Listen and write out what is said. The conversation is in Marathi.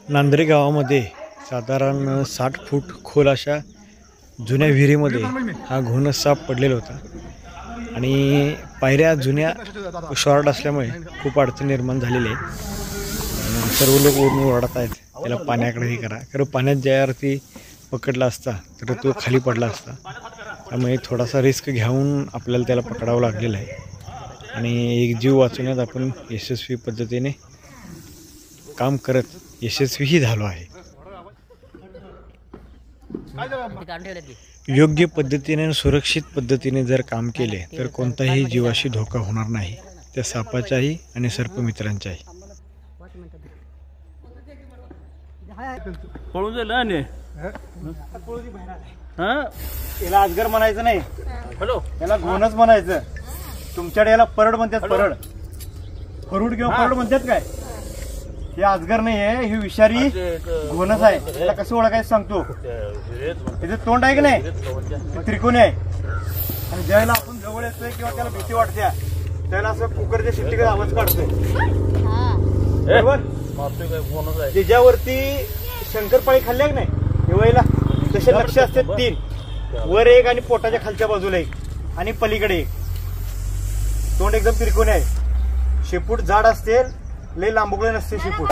नांदरे गावामध्ये साधारण 60 फूट खोल अशा जुन्या विहिरीमध्ये हा घोणस साप पडलेला होता आणि पायऱ्या जुन्या शॉर्ट असल्यामुळे खूप अडचण निर्माण झालेली आहे। सर्व लोक ओरडून ओरडत आहेत त्याला पाण्याकडे हे करा, कारण पाण्यात ज्यावरती पकडला असता तर तो खाली पडला असता, त्यामुळे थोडासा रिस्क घेऊन आपल्याला त्याला पकडावं लागलेलं आहे आणि एक जीव वाचवण्यात आपण यशस्वी पद्धतीने काम करत यशस्वीही झालो आहे। योग्य पद्धतीने आणि सुरक्षित पद्धतीने जर काम केले तर कोणताही जीवाशी धोका होणार नाही, त्या सापाचाही आणि सर्पमित्रांचाही। पळून जाईल आणि याला अजगर म्हणायचं नाही, हॅलो याला घोणस म्हणायचं। तुमच्याकडे याला परड म्हणतात, परड फरूड किंवा परड म्हणतात काय? हे अजगर नाही आहे, हे विषारी घोणस आहे। याला कसं ओळखायचं सांगतो, त्याचं तोंड आहे की नाही त्रिकोणी आहे आणि ज्यावेळेला आपण जवळ येतोय किंवा त्याला भीती वाटते त्याला असं कुकरच्या शिट्टीकडे आवाज काढतोय बरोबर। त्याच्यावरती शंकरपाळी खाल्ल्या की नाही तेव्हा तसे लक्ष असते 3, वर एक आणि पोटाच्या खालच्या बाजूला एक आणि पलीकडे एक। तोंड एकदम त्रिकोणी आहे, शेपूट जाड असते, लय लांबुगळे नसते शेपूट।